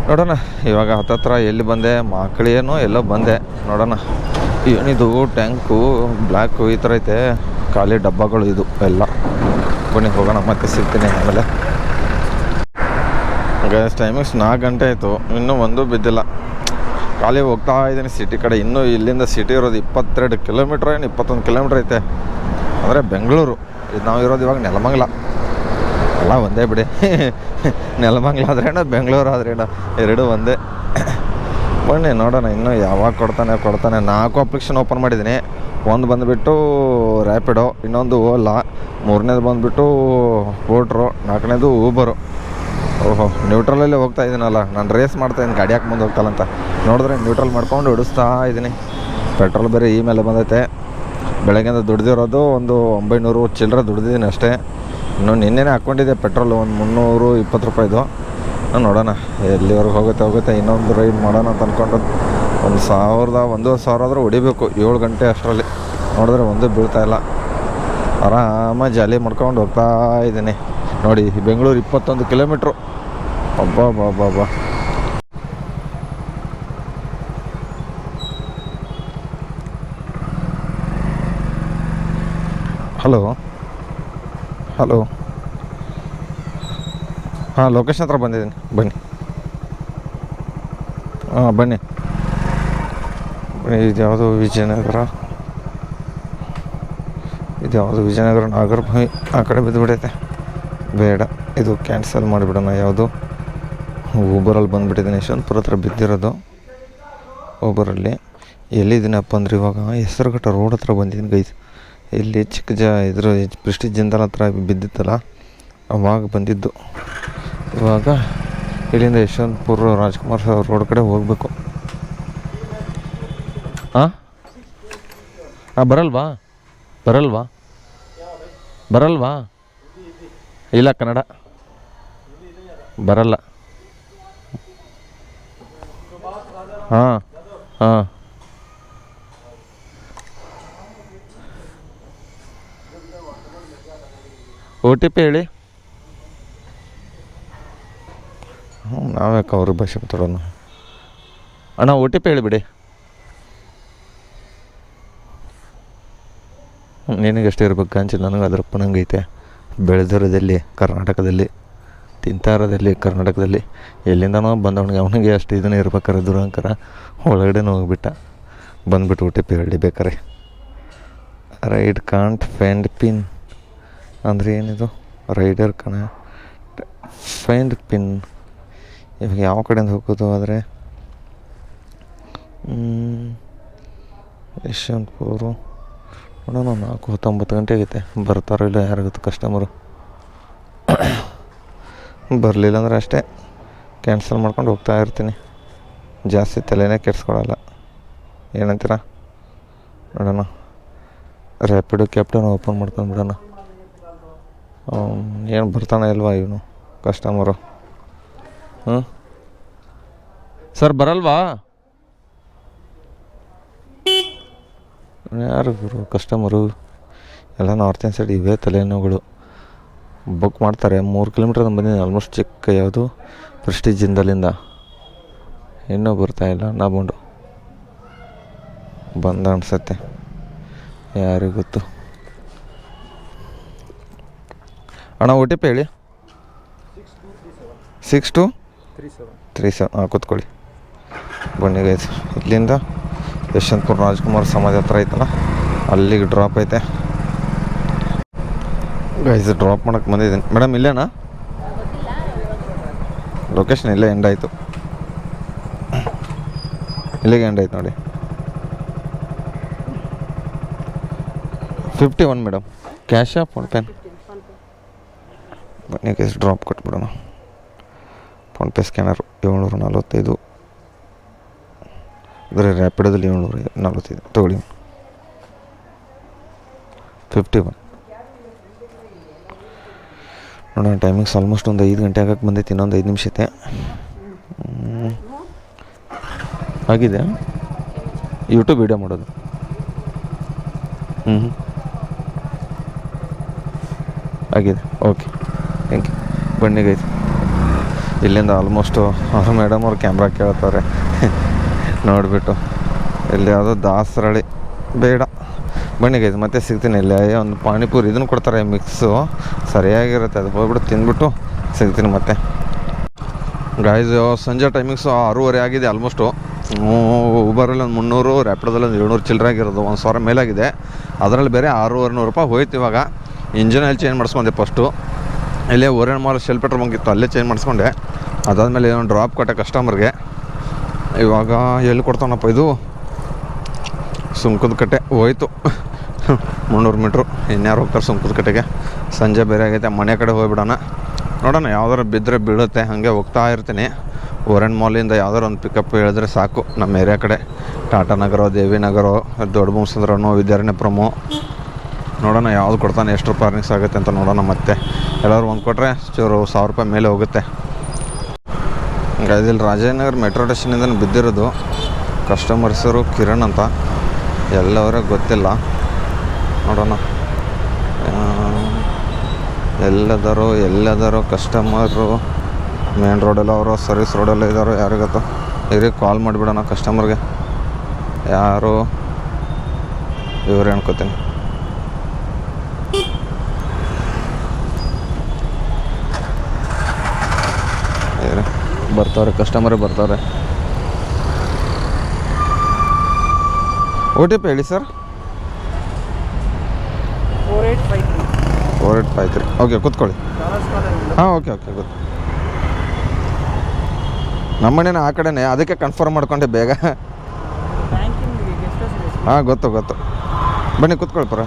ನೋಡೋಣ ಇವಾಗ ಹತ್ತತ್ರ ಎಲ್ಲಿ ಬಂದೆ, ಮಕ್ಕಳೇನೋ ಎಲ್ಲೋ ಬಂದೆ. ನೋಡೋಣ ಏನಿದು ಟ್ಯಾಂಕು ಬ್ಲ್ಯಾಕು ಈ ಥರ ಐತೆ, ಖಾಲಿ ಡಬ್ಬಗಳು ಇದು ಎಲ್ಲ. ಬನ್ನಿ ಹೋಗೋಣ, ಮತ್ತೆ ಸಿಗ್ತೀನಿ ಆಮೇಲೆ. ಗ್ಯಾಸ್ ಟೈಮಿಂಗ್ಸ್ 4 ಗಂಟೆ ಆಯಿತು, ಇನ್ನೂ ಒಂದೂ ಬಿದ್ದಿಲ್ಲ. ಖಾಲಿ ಹೋಗ್ತಾ ಇದ್ದೀನಿ ಸಿಟಿ ಕಡೆ. ಇನ್ನೂ ಇಲ್ಲಿಂದ ಸಿಟಿ ಇರೋದು 22 ಕಿಲೋಮೀಟ್ರ್ ಏನು 21 ಕಿಲೋಮೀಟ್ರ್ ಐತೆ. ಅಂದರೆ ಬೆಂಗಳೂರು. ಇದು ನಾವು ಇರೋದು ಇವಾಗ ನೆಲಮಂಗಲ. ಎಲ್ಲ ಒಂದೇ ಬಿಡಿ. ನೆಲಮಂಗಲ ಆದ್ರೇನೋ ಬೆಂಗಳೂರು ಆದ್ರೇನೋ ಎರಡೂ ಒಂದೇ. ಬನ್ನಿ ನೋಡೋಣ ಇನ್ನೂ ಯಾವಾಗ ಕೊಡ್ತಾನೆ. 4 ಅಪ್ಲಿಕೇಶನ್ ಓಪನ್ ಮಾಡಿದ್ದೀನಿ. ಒಂದು ಬಂದುಬಿಟ್ಟು ರ್ಯಾಪಿಡೋ, ಇನ್ನೊಂದು ಓಲಾ, 3ನೇದು ಬಂದುಬಿಟ್ಟು ವೋಟ್ರು, 4ನೇದು ಊಬರು. ಓಹೋ ನ್ಯೂಟ್ರಲಲ್ಲೇ ಹೋಗ್ತಾ ಇದ್ದೀನಲ್ಲ, ನಾನು ರೇಸ್ ಮಾಡ್ತಾಯಿದ್ದೀನಿ ಗಾಡಿ ಯಾಕೆ ಮುಂದೆ ಹೋಗ್ತಲ್ಲ ಅಂತ ನೋಡಿದ್ರೆ ನ್ಯೂಟ್ರಲ್ ಮಾಡ್ಕೊಂಡು ಓಡಿಸ್ತಾ ಇದ್ದೀನಿ. ಪೆಟ್ರೋಲ್ ಬೇರೆ ಈ ಮೇಲೆ ಬಂದೈತೆ. ಬೆಳಗ್ಗೆಯಿಂದ ದುಡ್ದಿರೋದು ಒಂದು 900 ಚಿಲ್ಲರೆ ದುಡ್ದಿದ್ದೀನಿ ಅಷ್ಟೇ. ಇನ್ನು ನಿನ್ನೆನೇ ಹಾಕ್ಕೊಂಡಿದ್ದೆ ಪೆಟ್ರೋಲ್ ಒಂದು 320 ರೂಪಾಯಿದು. ನೋಡೋಣ ಎಲ್ಲಿವರೆಗೆ ಹೋಗುತ್ತೆ. ಇನ್ನೊಂದು ರೈಡ್ ಮಾಡೋಣ ಅಂತ ಅಂದ್ಕೊಂಡು 1,000 ಆದರೂ ಹೊಡಿಬೇಕು 7 ಗಂಟೆ ಅಷ್ಟರಲ್ಲಿ. ನೋಡಿದ್ರೆ ಒಂದು ಬೀಳ್ತಾಯಿಲ್ಲ. ಆರಾಮಾಗಿ ಜಾಲಿ ಮಾಡ್ಕೊಂಡು ಹೋಗ್ತಾ ಇದ್ದೀನಿ. ನೋಡಿ ಬೆಂಗಳೂರು 21 ಕಿಲೋಮೀಟ್ರು. ಅಬ್ಬಾ. ಹಲೋ ಹಾಂ, ಲೊಕೇಶನ್ ಹತ್ರ ಬಂದಿದ್ದೀನಿ, ಬನ್ನಿ. ಬನ್ನಿ. ಇದು ಯಾವುದು ವಿಜಯನಗರ, ನಾಗರ ಭೂಮಿ ಆ ಕಡೆ ಬಿದ್ದುಬಿಡೈತೆ. ಬೇಡ, ಇದು ಕ್ಯಾನ್ಸಲ್ ಮಾಡಿಬಿಡೋಣ. ಯಾವುದು ಊಬರಲ್ಲಿ ಬಂದುಬಿಟ್ಟಿದ್ದೀನಿ. ಯಶವಂತಪುರ ಹತ್ರ ಬಿದ್ದಿರೋದು ಊಬರಲ್ಲಿ. ಎಲ್ಲಿದ್ದೀನಪ್ಪ ಅಂದ್ರೆ ಇವಾಗ ಹೆಸರುಘಟ್ಟ ರೋಡ್ ಹತ್ರ ಬಂದಿದ್ದೀನಿ ಗೈಸ್. ಇಲ್ಲಿ ಇದ್ರ ಪ್ರೆಸ್ಟೀಜ್ ಜಿಂದಾಲ್ ಹತ್ರ ಬಿದ್ದಿತ್ತಲ್ಲ, ಅವಾಗ ಬಂದಿದ್ದು. ಇವಾಗ ಇಲ್ಲಿಂದ ಯಶವಂತಪುರ ರಾಜ್ಕುಮಾರ್ ರೋಡ್ ಕಡೆ ಹೋಗಬೇಕು. ಹಾಂ ಬರಲ್ವಾ? ಇಲ್ಲ, ಕನ್ನಡ ಬರಲ್ಲ. ಹಾಂ OTP ಹೇಳಿ. ನಾವ್ಯಾಕೆ ಅವ್ರ ಭಾಷೆ ಮಾತಾಡೋಣ ಅಣ್ಣ? OTP ಹೇಳಿಬಿಡಿ. ನಿನಗಷ್ಟೇ ಇರ್ಬೇಕು ಕಾಂಚಿ, ನನಗೆ ಅದರಪ್ಪ ನಂಗೈತೆ. ಬೆಳೆದಿರೋದಲ್ಲಿ ಕರ್ನಾಟಕದಲ್ಲಿ, ತಿಂತಾ ಇರೋದಲ್ಲಿ ಕರ್ನಾಟಕದಲ್ಲಿ. ಎಲ್ಲಿಂದನೋ ಅವನಿಗೆ ಅಷ್ಟು ಇದನ್ನೇ ಇರ್ಬೇಕಾರೆ ದುರಂಕರ ಒಳಗಡೆನೂ ಹೋಗ್ಬಿಟ್ಟ. ಬಂದುಬಿಟ್ಟು OTP ಹೇಳಿ ಬೇಕಾರೆ. ರೈಡ್ ಕಾಂಟ್ ಫೈಂಡ್ ಪಿನ್ ಅಂದರೆ ಏನಿದು? Rider find pin. ಇವಾಗ ಯಾವ ಕಡೆಯಿಂದ ಹೋಗೋದು? ಆದರೆ ಯಶವಂತಪುರ ನೋಡೋಣ. 4:19 ಗಂಟೆ ಆಗೈತೆ. ಬರ್ತಾರೋ ಇಲ್ಲ ಯಾರಿಗುತ್ತೆ ಕಸ್ಟಮರು. ಬರಲಿಲ್ಲ ಅಂದರೆ ಅಷ್ಟೇ, ಕ್ಯಾನ್ಸಲ್ ಮಾಡ್ಕೊಂಡು ಹೋಗ್ತಾ ಇರ್ತೀನಿ. ಜಾಸ್ತಿ ತಲೆನೇ ಕೆಡ್ಸ್ಕೊಳಲ್ಲ. ಏನಂತೀರ? ನೋಡೋಣ. ರ್ಯಾಪಿಡೋ ಕ್ಯಾಪ್ಟನ್ ಓಪನ್ ಮಾಡ್ಕೊಂಡು ಬಿಡೋಣ. ಏನು ಬರ್ತಾನೆ ಇಲ್ವಾ ಇವನು ಕಸ್ಟಮರು? ಸರ್ ಬರಲ್ವಾ? ಯಾರು ಕಸ್ಟಮರು? ಎಲ್ಲ ನಾರ್ತ್ ಸೈಡ್ ಇವೇ ತಲೆನೋವುಗಳು. ಬುಕ್ ಮಾಡ್ತಾರೆ. 3 ಕಿಲೋಮೀಟರ್ ಬಂದಿದ್ದೀನಿ ಆಲ್ಮೋಸ್ಟ್. ಯಾವುದು ಪ್ರೆಸ್ಟೀಜ್ ಜಿಂದಾಲಿಂದ ಇನ್ನೂ ಬರ್ತಾಯಿಲ್ಲ. ನಾ ಬಂದ ಅನ್ಸತ್ತೆ, ಯಾರಿಗೂ ಗೊತ್ತು. ಅಣ್ಣ OTP ಹೇಳಿ. 6237. ಹಾಂ, ಕೂತ್ಕೊಳ್ಳಿ. ಬನ್ನಿ ಗೈಸ್. ಇಲ್ಲಿಂದ ಯಶವಂತಪುರ ರಾಜ್ಕುಮಾರ್ ಸಮಾಧಿ ಹತ್ರ ಐತಲ್ಲ, ಅಲ್ಲಿಗೆ ಡ್ರಾಪ್ ಐತೆ ಗೈಸ್. ಡ್ರಾಪ್ ಮಾಡೋಕ್ಕೆ ಬಂದಿದ್ದೀನಿ ಮೇಡಮ್. ಇಲ್ಲೇನಾ ಲೊಕೇಶನ್? ಇಲ್ಲೇ ಎಂಡ್ ಆಯಿತು. ಇಲ್ಲಿಗೆ ಎಂಡ್ ಆಯ್ತು ನೋಡಿ. 51 ಮೇಡಮ್. ಕ್ಯಾಶಾ ಫೋನ್ಪೇ? ಬನ್ನಿ ಗೈಸ್, ಡ್ರಾಪ್ ಕೊಟ್ಬಿಡೋಣ. PhonePe scanner 745. ಅಂದರೆ ರ್ಯಾಪಿಡೋದಲ್ಲಿ 745 ತೊಗೊಳ್ಳಿ. 51 ನೋಡೋಣ. ಟೈಮಿಂಗ್ಸ್ ಆಲ್ಮೋಸ್ಟ್ ಒಂದು 5 ಗಂಟೆ ಆಗಕ್ಕೆ ಬಂದೈತಿ. ಇನ್ನೊಂದು 5 ನಿಮಿಷ ಐತೆ. ಆಗಿದೆ ಯೂಟ್ಯೂಬ್ ವೀಡಿಯೋ ಮಾಡೋದು. ಆಗಿದೆ. Okay, thank you. ಬನ್ನಿ ಗೈಸ್. ಇಲ್ಲಿಂದ ಆಲ್ಮೋಸ್ಟು ಮೇಡಮ್ ಅವ್ರು ಕ್ಯಾಮ್ರಾ ಕೇಳ್ತಾರೆ ನೋಡಿಬಿಟ್ಟು. ಇಲ್ಲಿ ಯಾವುದೋ ದಾಸರಳ್ಳಿ ಬೇಡ. ಬನ್ನಿ ಗೈಸ್, ಮತ್ತೆ ಸಿಗ್ತೀನಿ. ಇಲ್ಲಿ ಒಂದು ಪಾನಿಪುರಿ ಇದನ್ನು ಕೊಡ್ತಾರೆ, ಮಿಕ್ಸು ಸರಿಯಾಗಿರುತ್ತೆ. ಅದು ಹೋಗ್ಬಿಟ್ಟು ತಿಂದ್ಬಿಟ್ಟು ಸಿಗ್ತೀನಿ ಮತ್ತೆ. ಗಾಯ್ಸ್ ಸಂಜೆ ಟೈಮಿಂಗ್ಸು 6:30 ಆಗಿದೆ ಆಲ್ಮೋಸ್ಟು. ಊಬರಲ್ಲಿ ಒಂದು 300, ರ್ಯಾಪಿಡೋದಲ್ಲಿ ಒಂದು 700 ಚಿಲ್ಲರೆ ಆಗಿರೋದು. 1,000 ಮೇಲಾಗಿದೆ. ಅದರಲ್ಲಿ ಬೇರೆ 600 ರೂಪಾಯಿ ಹೋಯ್ತು. ಇವಾಗ ಇಂಜಿನ್ ಆಯಿಲ್ ಚೇಂಜ್ ಮಾಡಿಸ್ಕೊಂಡೆ ಫಸ್ಟು. ಇಲ್ಲೇ Orion mall shell petrol bunk ಇತ್ತು, ಅಲ್ಲೇ ಚೇಂಜ್ ಮಾಡಿಸ್ಕೊಂಡೆ. ಅದಾದಮೇಲೆ ಏನೋ ಡ್ರಾಪ್ ಕೊಟ್ಟೆ ಕಸ್ಟಮರ್ಗೆ. ಇವಾಗ ಎಲ್ಲಿ ಕೊಡ್ತಾನಪ್ಪ ಇದು? ಸುಂಕದ ಕಟ್ಟೆ ಹೋಯ್ತು 300 ಮೀಟ್ರು. ಇನ್ಯಾರು ಹೋಗ್ತಾರೆ ಸುಂಕದ ಕಟ್ಟೆಗೆ? ಸಂಜೆ ಬೇರೆ ಆಗೈತೆ, ಮನೆ ಕಡೆ ಹೋಗ್ಬಿಡೋಣ. ನೋಡೋಣ ಯಾವ್ದಾರು ಬಿದ್ದರೆ ಬೀಳುತ್ತೆ, ಹಾಗೆ ಹೋಗ್ತಾ ಇರ್ತೀನಿ. ಓರೆಂಟ್ ಮಾಲಿಂದ ಯಾವ್ದಾರು ಒಂದು ಪಿಕಪ್ ಹೇಳಿದ್ರೆ ಸಾಕು ನಮ್ಮ ಏರಿಯಾ ಕಡೆ. ಟಾಟಾ ನಗರ, ದೇವಿನಗರ, ದೊಡ್ಡ ಬೊಮ್ಮಸಂದ್ರನೋ, ವಿದ್ಯಾರಣ್ಯಪುರಮೋ, ನೋಡೋಣ ಯಾವ್ದು ಕೊಡ್ತಾನೆ, ಎಷ್ಟು ರೂಪಾಯಿ ಅರ್ನಿಂಗ್ಸ್ ಆಗುತ್ತೆ ಅಂತ ನೋಡೋಣ. ಮತ್ತೆ ಎಲ್ಲರೂ ಒಂದು ಕೊಟ್ಟರೆ ಚೂರು 1000 ರೂಪಾಯಿ ಮೇಲೆ ಹೋಗುತ್ತೆ. ಇಲ್ಲಿ ರಾಜನಗರ ಮೆಟ್ರೋ ಸ್ಟೇಷನಿಂದ ಬಿದ್ದಿರೋದು. ಕಸ್ಟಮರ್ಸರು ಕಿರಣ್ ಅಂತ, ಎಲ್ಲವರೇ ಗೊತ್ತಿಲ್ಲ. ನೋಡೋಣ ಎಲ್ಲದಾರೋ ಕಸ್ಟಮರು. ಮೇನ್ ರೋಡೆಲ್ಲ ಅವರು ಸರ್ವಿಸ್ ರೋಡೆಲ್ಲ ಇದ್ದಾರೋ ಯಾರಿಗತ್ತೋ. ಇವ್ರಿಗೆ ಕಾಲ್ ಮಾಡಿಬಿಡೋಣ ಕಸ್ಟಮರ್ಗೆ. ಯಾರು ಇವ್ರು ಅನ್ಕೋತೀನಿ. ಬರ್ತಾವ್ರೆ, ಕಸ್ಟಮರೇ ಬರ್ತಾವ್ರೆ. OTP ಹೇಳಿ ಸರ್. 4853. ಓಕೆ, ಕೂತ್ಕೊಳ್ಳಿ. ಹಾಂ, ಓಕೆ ಗೊತ್ತು. ನಮ್ಮ ಮನೇನ ಆ ಕಡೆನೇ, ಅದಕ್ಕೆ ಕನ್ಫರ್ಮ್ ಮಾಡ್ಕೊಂಡೆ ಬೇಗ. ಹಾಂ, ಗೊತ್ತು. ಬನ್ನಿ ಕೂತ್ಕೊಳ್ಳಿ ಪರ.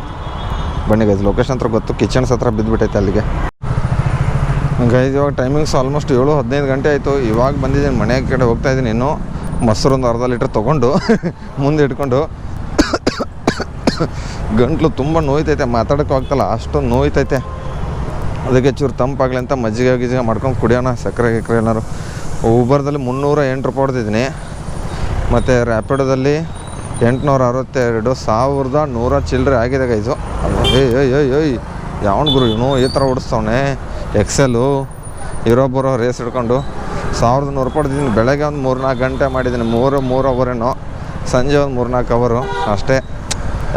ಬನ್ನಿ ಗೈಸ್, ಲೊಕೇಶನ್ ಹತ್ರ ಗೊತ್ತು. ಕಿಚನ್ಸ್ ಹತ್ರ ಬಿದ್ದುಬಿಟ್ಟೈತೆ ಅಲ್ಲಿಗೆ. ಗೈಸ್ ಇವಾಗ ಟೈಮಿಂಗ್ಸ್ ಆಲ್ಮೋಸ್ಟ್ 7-15 ಗಂಟೆ ಆಯಿತು. ಇವಾಗ ಬಂದಿದ್ದೀನಿ, ಮನೆ ಕಡೆ ಹೋಗ್ತಾಯಿದ್ದೀನಿ. ಇನ್ನೂ ಮೊಸರು ಒಂದು ಅರ್ಧ ಲೀಟ್ರ್ ತೊಗೊಂಡು ಮುಂದೆ ಇಟ್ಕೊಂಡು ಗಂಟ್ಲು ತುಂಬ ನೋಯ್ತೈತೆ, ಮಾತಾಡೋಕ್ಕೂ ಆಗ್ತಲ್ಲ, ಅಷ್ಟೊಂದು ನೋಯ್ತೈತೆ. ಅದಕ್ಕೆ ಚೂರು ತಂಪಾಗಲಿ ಅಂತ ಮಜ್ಜಿಗೆ ಮಾಡ್ಕೊಂಡು ಕುಡಿಯೋಣ. ಸಕ್ಕರೆ ಏನಾರು. ಊಬರ್ದಲ್ಲಿ 308 ರೂಪಾಯಿ ಹೊಡೆದಿದ್ದೀನಿ. ಮತ್ತು ರ್ಯಾಪಿಡೋದಲ್ಲಿ 862, 1100 ಚಿಲ್ಲರೆ ಆಗಿದೆ ಗೈಸು. ಏಯ್ ಯಾವನು ಗುರು ಇವನು ಈ ಥರ ಓಡಿಸ್ತಾವನೆ. ಎಕ್ಸೆಲ್ಲು ಇರೋಬ್ಬರೋ ರೇಸ್ ಹಿಡ್ಕೊಂಡು 1100 ರೂಪಾಯಿ ಹೊಡೆದಿದ್ದೀನಿ. ಬೆಳಗ್ಗೆ ಒಂದು 3-4 ಗಂಟೆ ಮಾಡಿದ್ದೀನಿ, 3 ಅವರೇನೋ. ಸಂಜೆ ಒಂದು 3-4 ಅವರು ಅಷ್ಟೇ.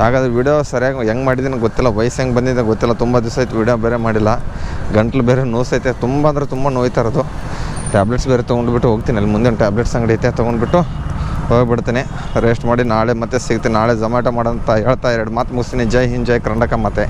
ಹಾಗಾದ್ರೆ ವೀಡಿಯೋ ಸರಿಯಾಗಿ ಹೆಂಗೆ ಮಾಡಿದ್ದೀನಿ ಗೊತ್ತಿಲ್ಲ, ವಯಸ್ಸು ಹೆಂಗೆ ಬಂದಿದೆ ಗೊತ್ತಿಲ್ಲ. ತುಂಬ ದಿವಸ ಆಯ್ತು ವೀಡಿಯೋ ಬೇರೆ ಮಾಡಿಲ್ಲ. ಗಂಟ್ಲು ಬೇರೆ ನೋಸೈತೆ, ತುಂಬ ಅಂದರೆ ತುಂಬ ನೋಯ್ತಾ ಇರೋದು. ಟ್ಯಾಬ್ಲೆಟ್ಸ್ ಬೇರೆ ತೊಗೊಂಡ್ಬಿಟ್ಟು ಹೋಗ್ತೀನಿ. ಅಲ್ಲಿ ಮುಂದೆ ಟ್ಯಾಬ್ಲೆಟ್ಸ್ ಅಂಗಡಿ ಐತೆ, ತೊಗೊಂಡ್ಬಿಟ್ಟು ಹೋಗ್ಬಿಡ್ತೀನಿ. ರೆಸ್ಟ್ ಮಾಡಿ ನಾಳೆ ಮತ್ತೆ ಸಿಗ್ತೀನಿ. ನಾಳೆ ಝೊಮ್ಯಾಟೊ ಮಾಡೋಂತ ಹೇಳ್ತಾ 2 ಮಾತು ಮುಗಿಸ್ತೀನಿ. ಜೈ ಹಿಂದ್, ಜೈ ಕರ್ನಾಟಕ. ಮತ್ತೆ